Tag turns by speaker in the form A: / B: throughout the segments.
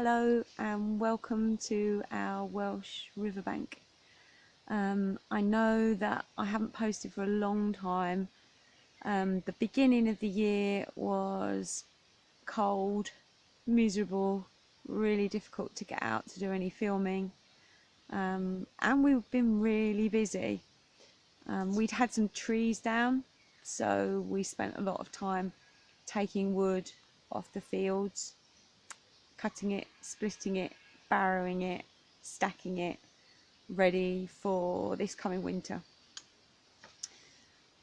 A: Hello and welcome to our Welsh riverbank. I know that I haven't posted for a long time. The beginning of the year was cold, miserable, really difficult to get out to do any filming, and we've been really busy. We'd had some trees down, so we spent a lot of time taking wood off the fields, cutting it, splitting it, barrowing it, stacking it, ready for this coming winter.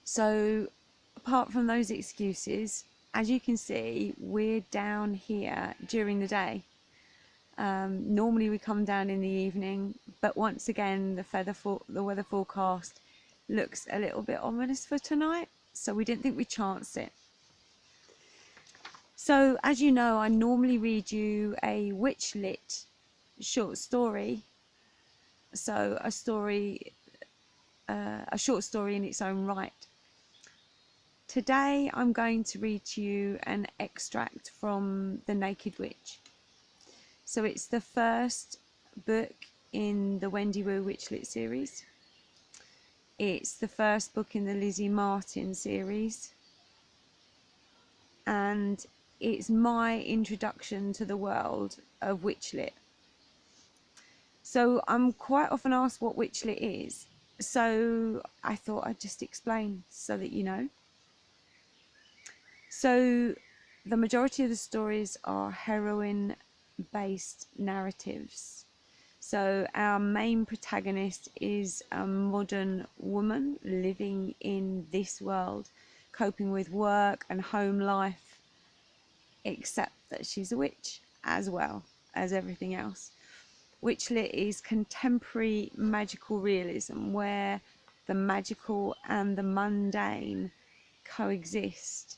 A: So apart from those excuses, as you can see, we're down here during the day. Normally we come down in the evening, but once again the weather forecast looks a little bit ominous for tonight, so we didn't think we'd chance it. So as you know, I normally read you a witch lit short story, so a short story in its own right. Today I'm going to read to you an extract from The Naked Witch. So it's the first book in the Wendy Witchlit series. It's the first book in the Lizzie Martin series, and it's my introduction to the world of witchlit. So I'm quite often asked what witchlit is, so I thought I'd just explain so that you know. So the majority of the stories are heroine based narratives. So our main protagonist is a modern woman living in this world, coping with work and home life, except that she's a witch as well as everything else. Witchlit is contemporary magical realism where the magical and the mundane coexist.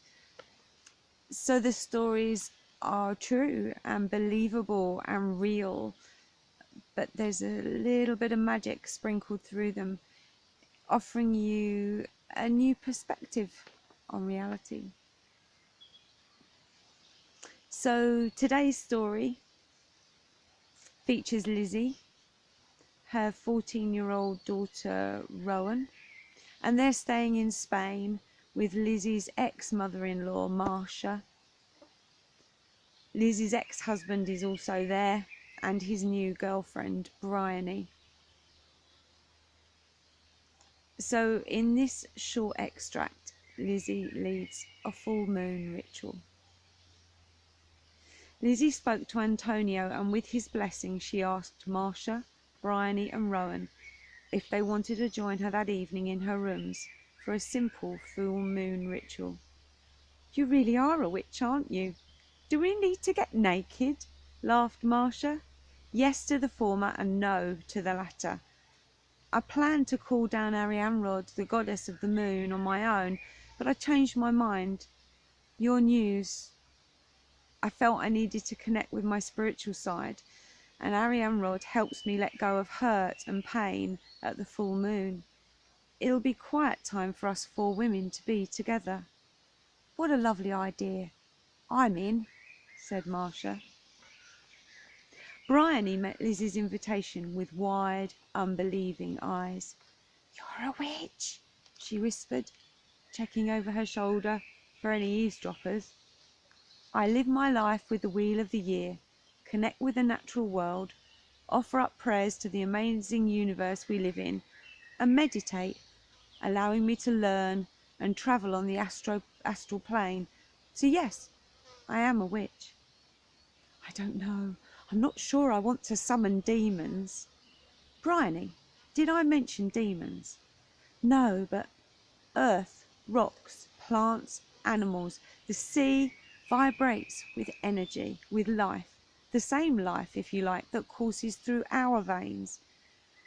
A: So the stories are true and believable and real, but there's a little bit of magic sprinkled through them, offering you a new perspective on reality. So today's story features Lizzie, her 14-year-old daughter Rowan, and they're staying in Spain with Lizzie's ex-mother-in-law Marcia. Lizzie's ex-husband is also there, and his new girlfriend Bryony. So in this short extract, Lizzie leads a full moon ritual. Lizzie spoke to Antonio, and with his blessing she asked Marcia, Bryony and Rowan if they wanted to join her that evening in her rooms for a simple full moon ritual. "You really are a witch, aren't you? Do we need to get naked?" laughed Marcia. "Yes to the former and no to the latter. I planned to call down Arianrhod, the goddess of the moon, on my own, but I changed my mind. Your news. I felt I needed to connect with my spiritual side, and Arianrhod helps me let go of hurt and pain at the full moon. It'll be quiet time for us 4 women to be together." "What a lovely idea. I'm in," said Marcia. Bryony met Lizzie's invitation with wide, unbelieving eyes. "You're a witch," she whispered, checking over her shoulder for any eavesdroppers. "I live my life with the wheel of the year, connect with the natural world, offer up prayers to the amazing universe we live in, and meditate, allowing me to learn and travel on the astral plane. So yes, I am a witch." "I don't know. I'm not sure I want to summon demons." "Bryony, did I mention demons?" "No, but earth, rocks, plants, animals, the sea vibrates with energy, with life, the same life, if you like, that courses through our veins.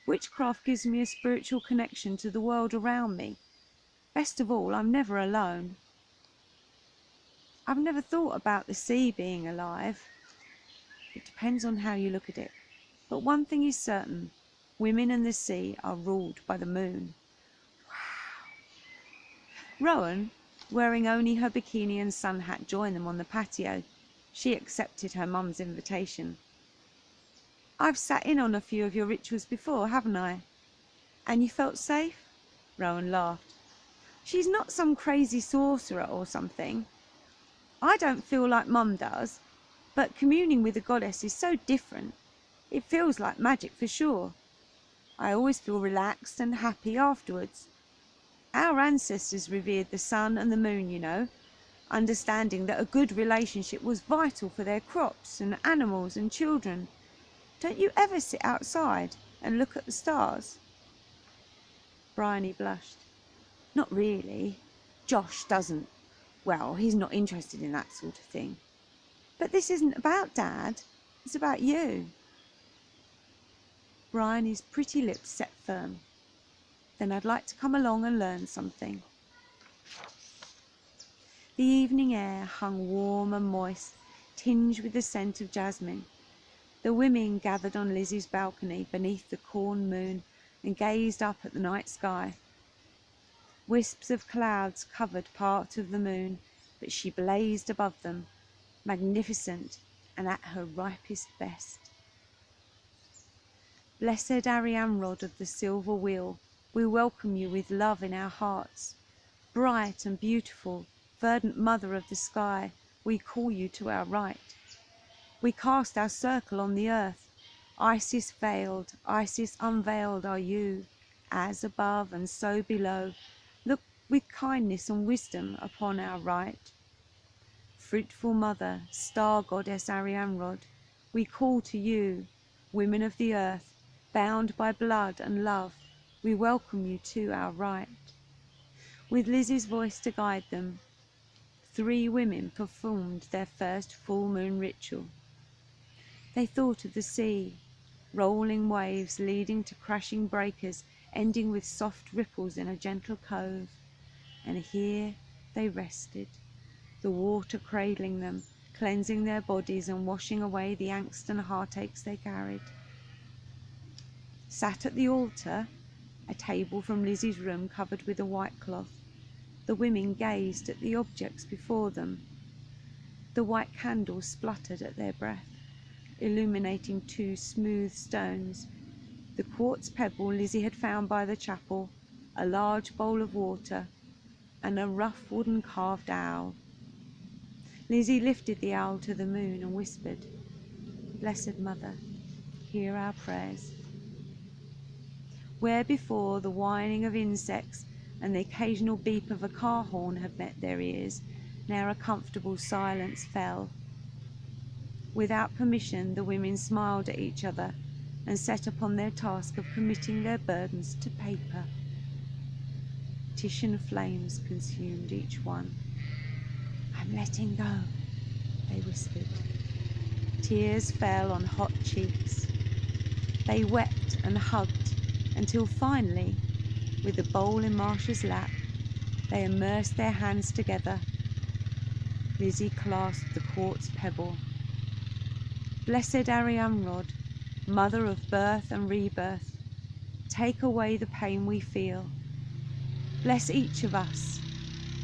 A: Witchcraft gives me a spiritual connection to the world around me. Best of all, I'm never alone." "I've never thought about the sea being alive." "It depends on how you look at it. But one thing is certain, women and the sea are ruled by the moon." Wow. Rowan, wearing only her bikini and sun hat, joined them on the patio. She accepted her mum's invitation. I've sat in on a few of your rituals before, haven't I? And you felt safe? Rowan laughed. She's not some crazy sorcerer or something. I don't feel like Mum does, but communing with the goddess is so different. It feels like magic for sure. I always feel relaxed and happy afterwards. Our ancestors revered the sun and the moon, you know, understanding that a good relationship was vital for their crops and animals and children. Don't you ever sit outside and look at the stars? Bryony blushed. Not really. Josh doesn't. Well, he's not interested in that sort of thing. But this isn't about Dad. It's about you. Bryony's pretty lips set firm. Then I'd like to come along and learn something. The evening air hung warm and moist, tinged with the scent of jasmine. The women gathered on Lizzie's balcony beneath the corn moon and gazed up at the night sky. Wisps of clouds covered part of the moon, but she blazed above them, magnificent and at her ripest best. Blessed Ariamrod of the silver wheel, we welcome you with love in our hearts. Bright and beautiful, verdant mother of the sky, we call you to our right. We cast our circle on the earth. Isis veiled, Isis unveiled are you, as above and so below. Look with kindness and wisdom upon our right. Fruitful mother, star goddess Ariamrod, we call to you, women of the earth, bound by blood and love, we welcome you to our right. With Lizzie's voice to guide them, 3 women performed their first full moon ritual. They thought of the sea, rolling waves leading to crashing breakers, ending with soft ripples in a gentle cove. And here they rested, the water cradling them, cleansing their bodies and washing away the angst and heartaches they carried. Sat at the altar, a table from Lizzie's room covered with a white cloth, the women gazed at the objects before them. The white candles spluttered at their breath, illuminating 2 smooth stones, the quartz pebble Lizzie had found by the chapel, a large bowl of water, and a rough wooden carved owl. Lizzie lifted the owl to the moon and whispered, "Blessed Mother, hear our prayers." Where before the whining of insects and the occasional beep of a car horn had met their ears, now a comfortable silence fell. Without permission, the women smiled at each other and set upon their task of committing their burdens to paper. Titian flames consumed each one. "I'm letting go," they whispered. Tears fell on hot cheeks. They wept and hugged until finally, with the bowl in Marcia's lap, they immersed their hands together. Lizzie clasped the quartz pebble. "Blessed Ariamrod, mother of birth and rebirth, take away the pain we feel. Bless each of us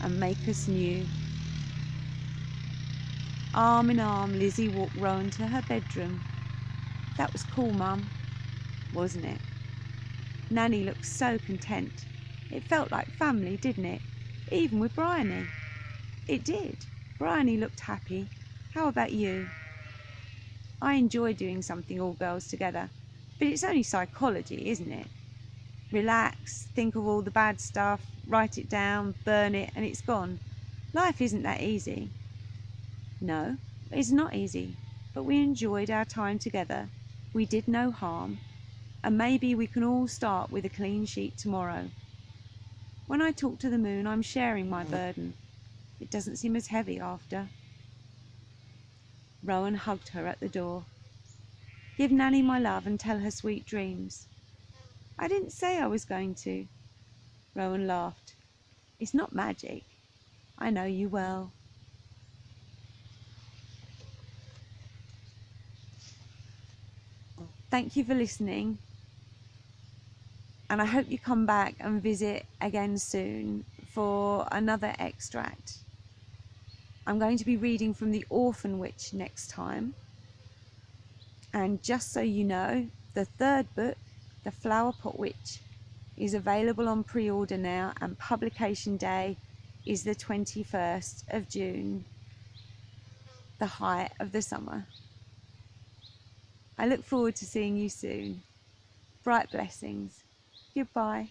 A: and make us new." Arm in arm, Lizzie walked Rowan to her bedroom. "That was cool, Mum, wasn't it?" Nanny looked so content. It felt like family, didn't it? Even with Bryony. It did. Bryony looked happy. How about you? I enjoy doing something all girls together, but it's only psychology, isn't it? Relax, think of all the bad stuff, write it down, burn it, and it's gone. Life isn't that easy. No, it's not easy, but we enjoyed our time together. We did no harm, and maybe we can all start with a clean sheet tomorrow. When I talk to the moon, I'm sharing my burden. It doesn't seem as heavy after. Rowan hugged her at the door. "Give Nanny my love and tell her sweet dreams." "I didn't say I was going to." Rowan laughed. "It's not magic. I know you well." Thank you for listening, and I hope you come back and visit again soon for another extract. I'm going to be reading from The Orphan Witch next time, And just so you know, the third book, The Flower Pot Witch, is available on pre-order now, and publication day is the 21st of June, the height of the summer. I look forward to seeing you soon. Bright blessings. Goodbye.